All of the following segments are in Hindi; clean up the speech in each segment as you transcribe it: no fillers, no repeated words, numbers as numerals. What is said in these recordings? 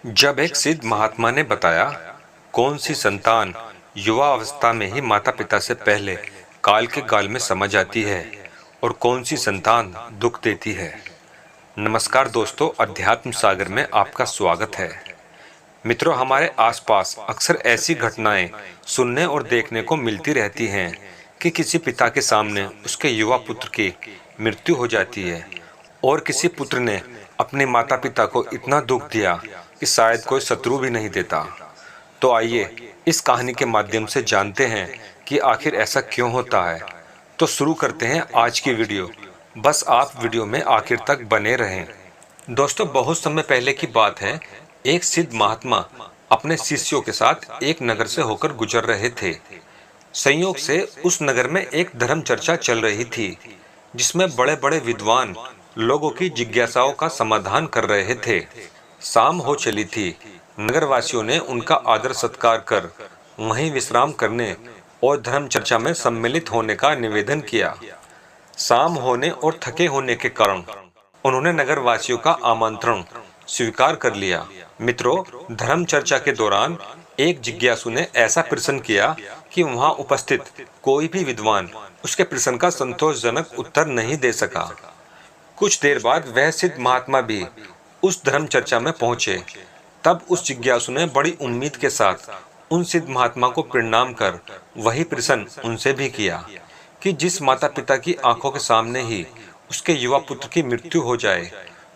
जब एक सिद्ध महात्मा ने बताया कौन सी संतान युवा अवस्था में ही माता पिता से पहले काल के गाल में समा जाती है और कौन सी संतान दुख देती है। नमस्कार दोस्तों, अध्यात्म सागर में आपका स्वागत है। मित्रों, हमारे आसपास अक्सर ऐसी घटनाएं सुनने और देखने को मिलती रहती हैं कि किसी पिता के सामने उसके युवा पुत्र की मृत्यु हो जाती है और किसी पुत्र ने अपने माता पिता को इतना दुख दिया कि शायद कोई शत्रु भी नहीं देता। तो आइए इस कहानी के माध्यम से जानते हैं कि आखिर ऐसा क्यों होता है। तो शुरू करते हैं आज की वीडियो। बस आप वीडियो में आखिर तक बने रहें। दोस्तों, बहुत समय पहले की बात है। एक सिद्ध महात्मा अपने शिष्यों के साथ एक नगर से होकर गुजर रहे थे। संयोग से उस नगर में एक धर्म चर्चा चल रही थी, जिसमें बड़े बड़े विद्वान लोगों की जिज्ञासाओं का समाधान कर रहे थे। शाम हो चली थी। नगरवासियों ने उनका आदर सत्कार कर वहीं विश्राम करने और धर्म चर्चा में सम्मिलित होने का निवेदन किया। शाम होने और थके होने के कारण उन्होंने नगरवासियों का आमंत्रण स्वीकार कर लिया। मित्रों, धर्म चर्चा के दौरान एक जिज्ञासु ने ऐसा प्रश्न किया कि वहां उपस्थित कोई भी विद्वान उसके प्रश्न का संतोषजनक उत्तर नहीं दे सका। कुछ देर बाद वह सिद्ध महात्मा भी उस धर्म चर्चा में पहुंचे। तब उस जिज्ञासु ने बड़ी उम्मीद के साथ उन सिद्ध महात्मा को प्रणाम कर वही प्रश्न उनसे भी किया कि जिस माता पिता की आंखों के सामने ही उसके युवा पुत्र की मृत्यु हो जाए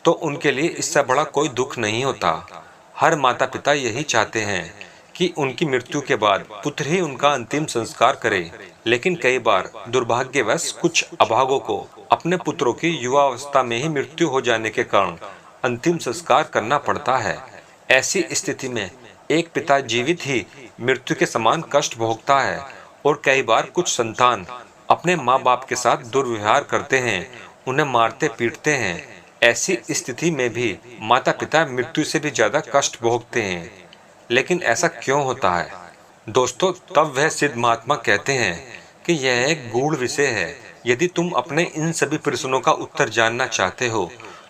तो उनके लिए इससे बड़ा कोई दुख नहीं होता। हर माता पिता यही चाहते हैं कि उनकी मृत्यु के बाद पुत्र ही उनका अंतिम संस्कार करे, लेकिन कई बार दुर्भाग्यवश कुछ अभागों को अपने पुत्रों की युवा अवस्था में ही मृत्यु हो जाने के कारण अंतिम संस्कार करना पड़ता है। ऐसी स्थिति में एक पिता जीवित ही मृत्यु के समान कष्ट भोगता है और कई बार कुछ संतान अपने माँ बाप के साथ दुर्व्यवहार करते हैं, उन्हें मारते पीटते हैं। ऐसी स्थिति में भी माता पिता मृत्यु से भी ज्यादा कष्ट भोगते हैं। लेकिन ऐसा क्यों होता है? दोस्तों, तब वह सिद्ध महात्मा कहते हैं कि यह एक गूढ़ विषय है। यदि तुम अपने इन सभी प्रश्नों का उत्तर जानना चाहते हो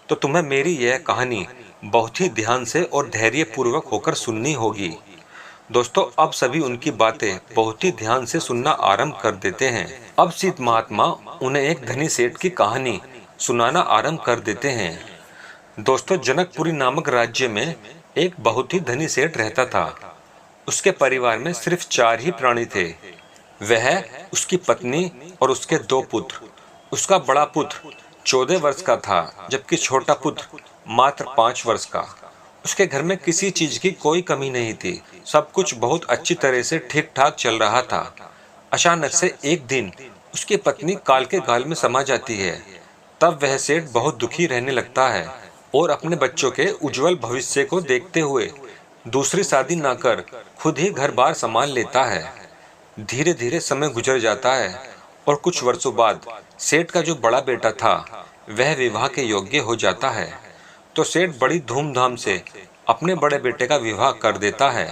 तो तुम्हें मेरी यह कहानी बहुत ही ध्यान से और धैर्य पूर्वक होकर सुननी होगी। दोस्तों, अब सभी उनकी बातें बहुत ही ध्यान से सुनना आरंभ कर देते हैं। अब सिद्ध महात्मा उन्हें एक धनी सेठ की कहानी सुनाना आरंभ कर देते हैं। दोस्तों, जनकपुरी नामक राज्य में एक बहुत ही धनी सेठ रहता था। उसके परिवार में सिर्फ 4 ही प्राणी थे। वह, उसकी पत्नी और उसके 2 पुत्र। उसका बड़ा पुत्र 14 वर्ष का था, जबकि छोटा पुत्र मात्र 5 वर्ष का। उसके घर में किसी चीज की कोई कमी नहीं थी। सब कुछ बहुत अच्छी तरह से ठीक ठाक चल रहा था। अचानक से एक दिन उसकी पत्नी काल के गाल में समा जाती है। तब वह सेठ बहुत दुखी रहने लगता है और अपने बच्चों के उज्जवल भविष्य को देखते हुए दूसरी शादी न कर खुद ही घर बार संभाल लेता है। धीरे धीरे समय गुजर जाता है और कुछ वर्षों बाद सेठ का जो बड़ा बेटा था वह विवाह के योग्य हो जाता है। तो सेठ बड़ी धूमधाम से अपने बड़े बेटे का विवाह कर देता है।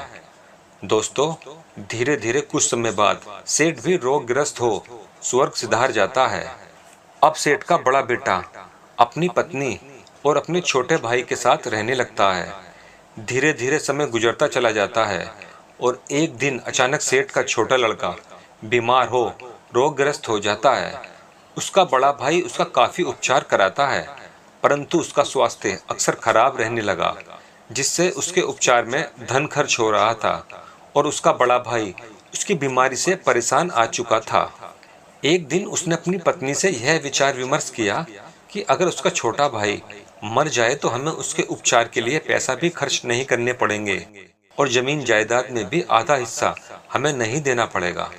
दोस्तों, धीरे धीरे कुछ समय बाद सेठ भी रोगग्रस्त हो स्वर्ग सिधार जाता है। अब सेठ का बड़ा बेटा अपनी पत्नी और अपने छोटे भाई के साथ रहने लगता है। धीरे धीरे समय गुजरता चला जाता है और एक दिन अचानक सेठ का छोटा लड़का बीमार हो रोगग्रस्त हो जाता है। उसका बड़ा भाई उसका काफी उपचार कराता है, परंतु उसका स्वास्थ्य अक्सर खराब रहने लगा, जिससे उसके उपचार में धन खर्च हो रहा था और उसका बड़ा भाई उसकी बीमारी से परेशान आ चुका था। एक दिन उसने अपनी पत्नी से यह विचार विमर्श किया कि अगर उसका छोटा भाई मर जाए तो हमें उसके उपचार के लिए पैसा भी खर्च नहीं करने पड़ेंगे और जमीन जायदाद में भी आधा हिस्सा हमें नहीं देना पड़ेगा।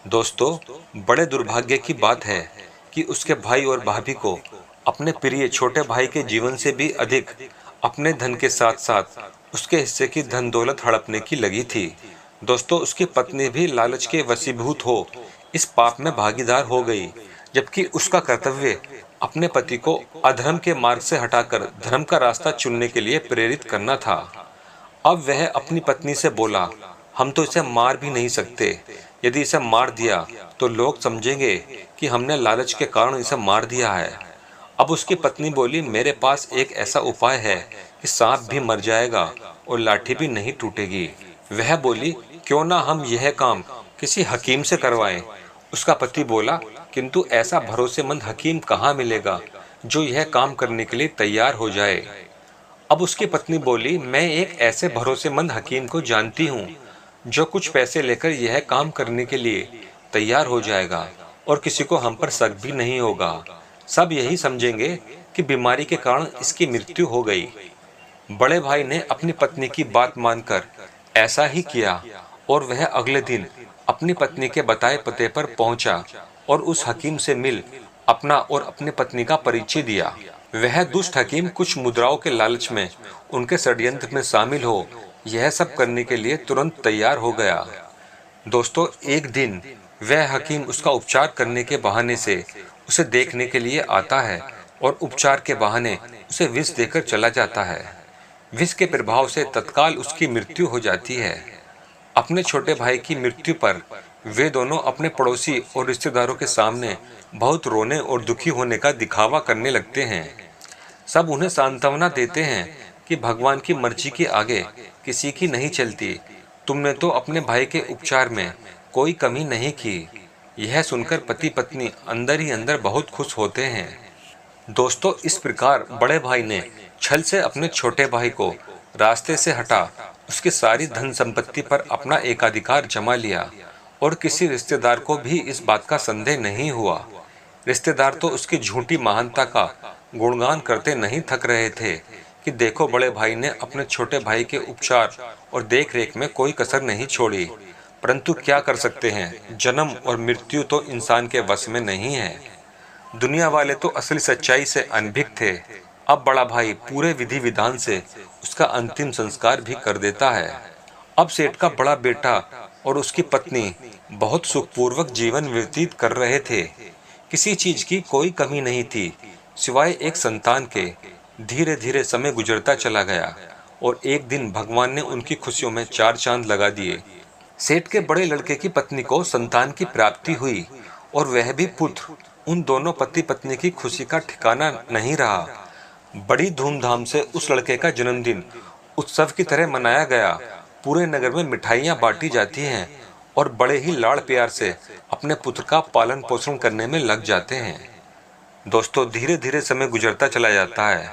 दोस्तों, बड़े दुर्भाग्य की बात है कि उसके भाई और भाभी को अपने प्रिय छोटे भाई के जीवन से भी अधिक अपने धन के साथ साथ उसके हिस्से की धन दौलत हड़पने की लगी थी। दोस्तों, उसकी पत्नी भी लालच के वशीभूत हो इस पाप में भागीदार हो गई, जबकि उसका कर्तव्य अपने पति को अधर्म के मार्ग से हटाकर धर्म का रास्ता चुनने के लिए प्रेरित करना था। अब वह अपनी पत्नी से बोला, हम तो इसे मार भी नहीं सकते। यदि इसे मार दिया तो लोग समझेंगे कि हमने लालच के कारण इसे मार दिया है। अब उसकी पत्नी बोली, मेरे पास एक ऐसा उपाय है कि सांप भी मर जाएगा और लाठी भी नहीं टूटेगी। वह बोली, क्यों ना हम यह काम किसी हकीम से करवाएं। उसका पति बोला, किंतु ऐसा भरोसेमंद हकीम कहाँ मिलेगा जो यह काम करने के लिए तैयार हो जाए। अब उसकी पत्नी बोली, मैं एक ऐसे भरोसेमंद हकीम को जानती हूँ जो कुछ पैसे लेकर यह काम करने के लिए तैयार हो जाएगा और किसी को हम पर शक भी नहीं होगा। सब यही समझेंगे कि बीमारी के कारण इसकी मृत्यु हो गई। बड़े भाई ने अपनी पत्नी की बात मानकर ऐसा ही किया और वह अगले दिन अपनी पत्नी के बताए पते पर पहुंचा और उस हकीम से मिल अपना और अपनी पत्नी का परिचय दिया। वह दुष्ट हकीम कुछ मुद्राओं के लालच में उनके षड्यंत्र में शामिल हो यह सब करने के लिए तुरंत तैयार हो गया। दोस्तों, एक दिन वह हकीम उसका उपचार करने के बहाने से उसे देखने के लिए आता है और उपचार के बहाने उसे विष देकर चला जाता है। विष के प्रभाव से तत्काल उसकी मृत्यु हो जाती है। अपने छोटे भाई की मृत्यु पर वे दोनों अपने पड़ोसी और रिश्तेदारों के सामने बहुत रोने और दुखी होने का दिखावा करने लगते हैं। सब उन्हें सांत्वना देते हैं कि भगवान की मर्जी के आगे किसी की नहीं चलती। तुमने तो अपने भाई के उपचार में कोई कमी नहीं की। यह सुनकर पति पत्नी अंदर ही अंदर बहुत खुश होते हैं। दोस्तों, इस प्रकार बड़े भाई ने छल से अपने छोटे भाई को रास्ते से हटा उसकी सारी धन संपत्ति पर अपना एकाधिकार जमा लिया और किसी रिश्तेदार को भी इस बात का संदेह नहीं हुआ। रिश्तेदार तो उसकी झूठी महानता का गुणगान करते नहीं थक रहे थे कि देखो, बड़े भाई ने अपने छोटे भाई के उपचार और देखरेख में कोई कसर नहीं छोड़ी। परंतु क्या कर सकते हैं, जन्म और मृत्यु तो इंसान के वश में नहीं है। दुनिया वाले तो असली सच्चाई से अनभिज्ञ थे। अब बड़ा भाई पूरे विधि विधान से उसका अंतिम संस्कार भी कर देता है। अब सेठ का बड़ा बेटा और उसकी पत्नी बहुत सुखपूर्वक जीवन व्यतीत कर रहे थे। किसी चीज की कोई कमी नहीं थी सिवाय एक संतान के। धीरे धीरे समय गुजरता चला गया और एक दिन भगवान ने उनकी खुशियों में चार चांद लगा दिए। सेठ के बड़े लड़के की पत्नी को संतान की प्राप्ति हुई और वह भी पुत्र। उन दोनों पति पत्नी की खुशी का ठिकाना नहीं रहा। बड़ी धूमधाम से उस लड़के का जन्मदिन उत्सव की तरह मनाया गया। पूरे नगर में मिठाइयाँ बांटी जाती हैं और बड़े ही लाड़ प्यार से अपने पुत्र का पालन पोषण करने में लग जाते हैं। दोस्तों, धीरे धीरे समय गुजरता चला जाता है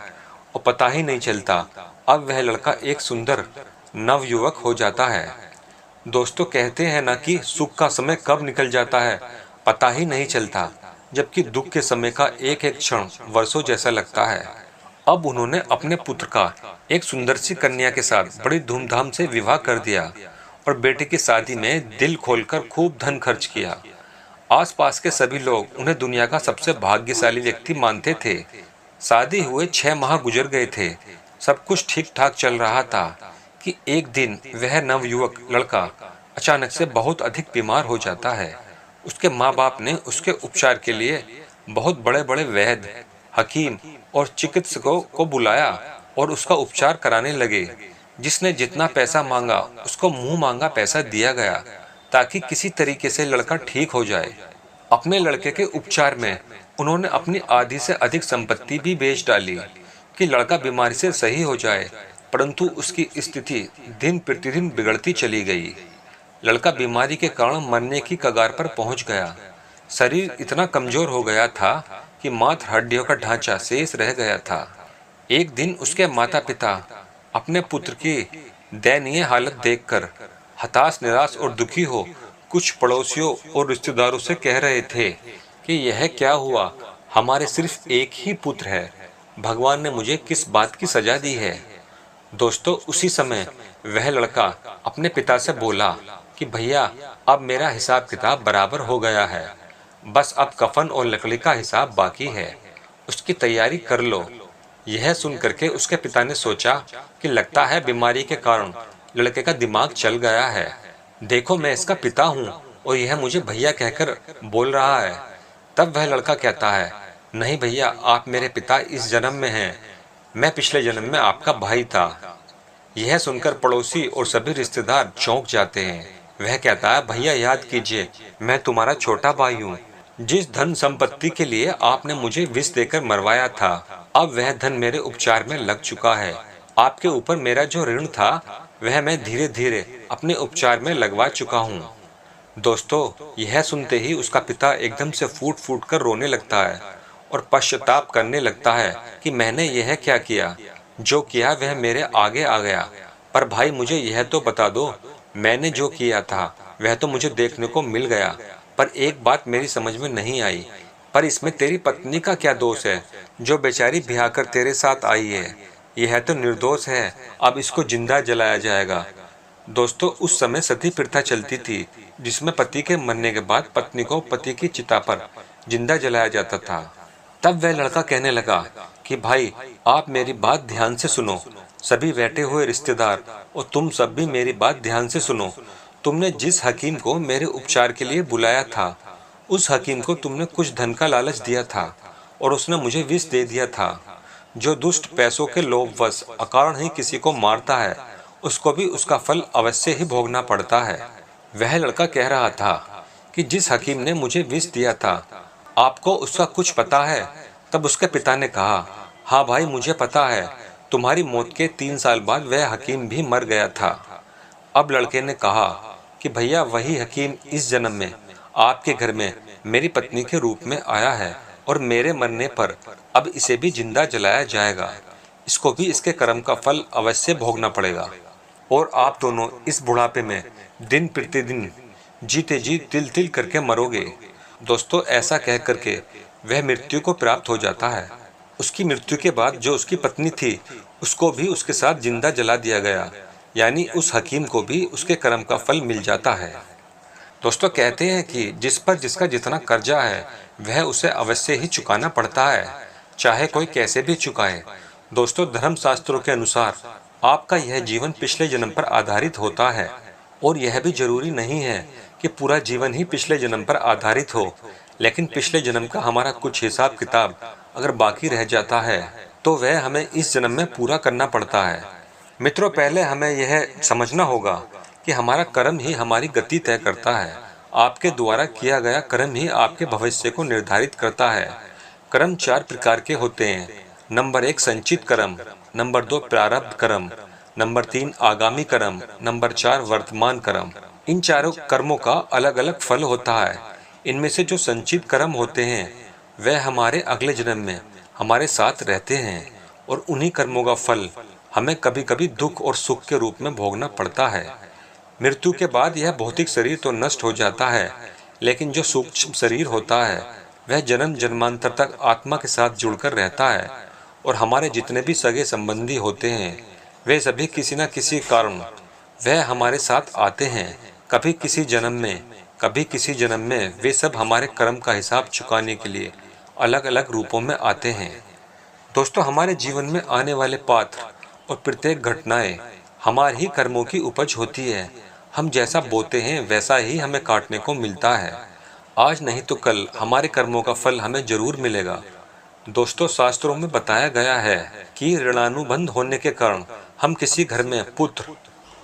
और पता ही नहीं चलता अब वह लड़का एक सुंदर नवयुवक हो जाता है। दोस्तों, कहते हैं ना कि सुख का समय कब निकल जाता है पता ही नहीं चलता, जबकि दुख के समय का एक एक क्षण वर्षों जैसा लगता है। अब उन्होंने अपने पुत्र का एक सुंदर सी कन्या के साथ बड़ी धूमधाम से विवाह कर दिया और बेटे की शादी में दिल खोलकर खूब धन खर्च किया। आसपास के सभी लोग उन्हें दुनिया का सबसे भाग्यशाली व्यक्ति मानते थे। शादी हुए 6 माह गुजर गए थे। सब कुछ ठीक ठाक चल रहा था कि एक दिन वह नवयुवक लड़का अचानक से बहुत अधिक बीमार हो जाता है। उसके माँ बाप ने उसके उपचार के लिए बहुत बड़े बड़े वैद्य, हकीम और चिकित्सकों को बुलाया और उसका उपचार कराने लगे। जिसने जितना पैसा मांगा उसको मुंह मांगा पैसा दिया गया ताकि किसी तरीके से लड़का ठीक हो जाए। अपने लड़के के उपचार में उन्होंने अपनी आधी से अधिक संपत्ति भी बेच डाली कि लड़का बीमारी से सही हो जाए, परंतु उसकी स्थिति दिन प्रतिदिन बिगड़ती चली गई। लड़का बीमारी के कारण मरने की कगार पर पहुंच गया। शरीर इतना कमजोर हो गया था कि मात्र हड्डियों का ढांचा शेष रह गया था। एक दिन उसके माता पिता अपने पुत्र की दयनीय हालत देखकर हताश, निराश और दुखी हो कुछ पड़ोसियों और रिश्तेदारों से कह रहे थे कि यह क्या हुआ, हमारे सिर्फ एक ही पुत्र है, भगवान ने मुझे किस बात की सजा दी है। दोस्तों, उसी समय वह लड़का अपने पिता से बोला कि भैया, अब मेरा हिसाब किताब बराबर हो गया है, बस अब कफन और लकड़ी का हिसाब बाकी है, उसकी तैयारी कर लो। यह सुन करके उसके पिता ने सोचा कि लगता है बीमारी के कारण लड़के का दिमाग चल गया है। देखो, मैं इसका पिता हूँ और यह मुझे भैया कहकर बोल रहा है। तब वह लड़का कहता है, नहीं भैया, आप मेरे पिता इस जन्म में हैं, मैं पिछले जन्म में आपका भाई था। यह सुनकर पड़ोसी और सभी रिश्तेदार चौंक जाते हैं। वह कहता है, भैया याद कीजिए, मैं तुम्हारा छोटा भाई हूँ। जिस धन संपत्ति के लिए आपने मुझे विष देकर मरवाया था, अब वह धन मेरे उपचार में लग चुका है। आपके ऊपर मेरा जो ऋण था वह मैं धीरे धीरे अपने उपचार में लगवा चुका हूँ। दोस्तों, यह सुनते ही उसका पिता एकदम से फूट फूट कर रोने लगता है और पश्चाताप करने लगता है कि मैंने यह क्या किया, जो किया वह मेरे आगे आ गया। पर भाई मुझे यह तो बता दो, मैंने जो किया था वह तो मुझे देखने को मिल गया, पर एक बात मेरी समझ में नहीं आई, पर इसमें तेरी पत्नी का क्या दोष है, जो बेचारी ब्याह कर तेरे साथ आई है। यह तो निर्दोष है, अब इसको जिंदा जलाया जाएगा। दोस्तों, उस समय सती प्रथा चलती थी, जिसमें पति के मरने के बाद पत्नी को पति की चिता पर जिंदा जलाया जाता था। तब वह लड़का कहने लगा कि भाई, आप मेरी बात ध्यान से सुनो, सभी बैठे हुए रिश्तेदार और तुम सब भी मेरी बात ध्यान से सुनो। तुमने जिस हकीम को मेरे उपचार के लिए बुलाया था, उस हकीम को तुमने कुछ धन का लालच दिया था और उसने मुझे विष दे दिया था। जो दुष्ट पैसों के लोभवश अकारण ही किसी को मारता है, उसको भी उसका फल अवश्य ही भोगना पड़ता है। वह लड़का कह रहा था कि जिस हकीम ने मुझे विष दिया था, आपको उसका कुछ पता है? तब उसके पिता ने कहा, हाँ भाई, मुझे पता है, तुम्हारी मौत के 3 साल बाद वह हकीम भी मर गया था। अब लड़के ने कहा कि भैया, वही हकीम इस जन्म में आपके घर में मेरी पत्नी के रूप में आया है और मेरे मरने पर अब इसे भी जिंदा जलाया जाएगा। इसको भी इसके कर्म का फल अवश्य भोगना पड़ेगा और आप दोनों इस बुढ़ापे में दिन प्रतिदिन जीते जी तिल तिल करके मरोगे। दोस्तों, ऐसा कह करके वह मृत्यु को प्राप्त हो जाता है। उसकी मृत्यु के बाद जो उसकी पत्नी थी, उसको भी उसके साथ जिंदा जला दिया गया, यानी उस हकीम को भी उसके कर्म का फल मिल जाता है। दोस्तों, कहते हैं कि जिस पर जिसका जितना कर्जा है वह उसे अवश्य ही चुकाना पड़ता है, चाहे कोई कैसे भी चुकाए। दोस्तों, धर्म शास्त्रों के अनुसार आपका यह जीवन पिछले जन्म पर आधारित होता है और यह भी जरूरी नहीं है कि पूरा जीवन ही पिछले जन्म पर आधारित हो, लेकिन पिछले जन्म का हमारा कुछ हिसाब किताब अगर बाकी रह जाता है तो वह हमें इस जन्म में पूरा करना पड़ता है। मित्रों, पहले हमें यह समझना होगा कि हमारा कर्म ही हमारी गति तय करता है। आपके द्वारा किया गया कर्म ही आपके भविष्य को निर्धारित करता है। कर्म 4 प्रकार के होते हैं। नंबर 1 संचित कर्म, नंबर 2 प्रारब्ध कर्म, नंबर 3 आगामी कर्म, नंबर 4 वर्तमान कर्म। इन चारों कर्मों का अलग अलग फल होता है। इनमें से जो संचित कर्म होते हैं वह हमारे अगले जन्म में हमारे साथ रहते हैं और उन्हीं कर्मों का फल हमें कभी कभी दुख और सुख के रूप में भोगना पड़ता है। मृत्यु के बाद यह भौतिक शरीर तो नष्ट हो जाता है, लेकिन जो सूक्ष्म शरीर होता है वह जन्म जन्मांतर तक आत्मा के साथ जुड़कर रहता है और हमारे जितने भी सगे संबंधी होते हैं वे सभी किसी न किसी कारण वह हमारे साथ आते हैं। कभी किसी जन्म में, कभी किसी जन्म में वे सब हमारे कर्म का हिसाब चुकाने के लिए अलग अलग रूपों में आते हैं। दोस्तों, हमारे जीवन में आने वाले पात्र और प्रत्येक घटनाएं हमारे ही कर्मों की उपज होती है। हम जैसा बोते हैं वैसा ही हमें काटने को मिलता है। आज नहीं तो कल हमारे कर्मों का फल हमें जरूर मिलेगा। दोस्तों, शास्त्रों में बताया गया है कि ऋणानुबंध होने के कारण हम किसी घर में पुत्र,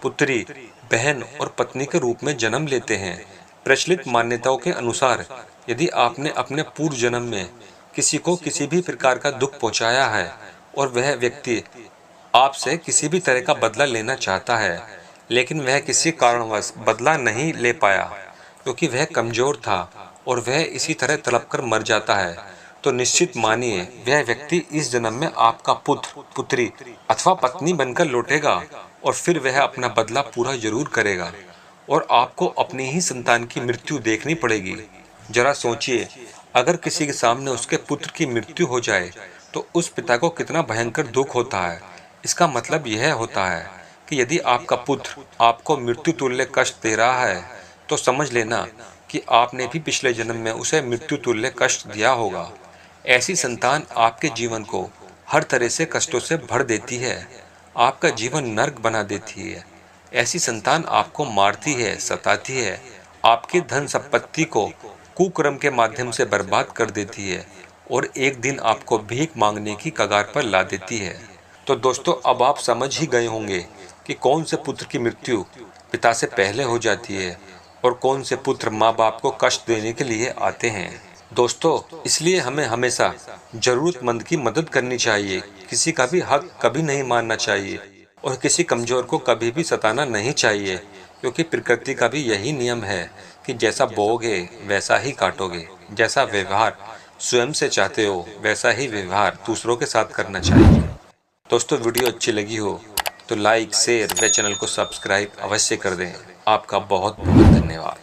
पुत्री, बहन और पत्नी के रूप में जन्म लेते हैं। प्रचलित मान्यताओं के अनुसार यदि आपने अपने पूर्व जन्म में किसी को किसी भी प्रकार का दुख पहुंचाया है और वह व्यक्ति आपसे किसी भी तरह का बदला लेना चाहता है, लेकिन वह किसी कारणवश बदला नहीं ले पाया क्योंकि वह कमजोर था और वह इसी तरह तड़प कर मर जाता है, तो निश्चित मानिए वह व्यक्ति इस जन्म में आपका पुत्र, पुत्री अथवा पत्नी बनकर लौटेगा और फिर वह अपना बदला पूरा जरूर करेगा और आपको अपनी ही संतान की मृत्यु देखनी पड़ेगी। जरा सोचिए, अगर किसी के सामने उसके पुत्र की मृत्यु हो जाए तो उस पिता को कितना भयंकर दुख होता है। इसका मतलब यह होता है कि यदि आपका पुत्र आपको मृत्यु तुल्य कष्ट दे रहा है तो समझ लेना कि आपने भी पिछले जन्म में उसे मृत्यु तुल्य कष्ट दिया होगा। ऐसी संतान आपके जीवन को हर तरह से कष्टों से भर देती है, आपका जीवन नर्क बना देती है। ऐसी संतान आपको मारती है, सताती है, आपकी धन संपत्ति को कुकर्म के माध्यम से बर्बाद कर देती है और एक दिन आपको भीख मांगने की कगार पर ला देती है। तो दोस्तों, अब आप समझ ही गए होंगे कि कौन से पुत्र की मृत्यु पिता से पहले हो जाती है और कौन से पुत्र माँ बाप को कष्ट देने के लिए आते हैं। दोस्तों, इसलिए हमें हमेशा जरूरतमंद की मदद करनी चाहिए, किसी का भी हक कभी नहीं मानना चाहिए और किसी कमजोर को कभी भी सताना नहीं चाहिए, क्योंकि प्रकृति का भी यही नियम है कि जैसा बोओगे वैसा ही काटोगे। जैसा व्यवहार स्वयं से चाहते हो वैसा ही व्यवहार दूसरों के साथ करना चाहिए। दोस्तों, वीडियो अच्छी लगी हो तो लाइक, शेयर व चैनल को सब्सक्राइब अवश्य कर दें। आपका बहुत बहुत धन्यवाद।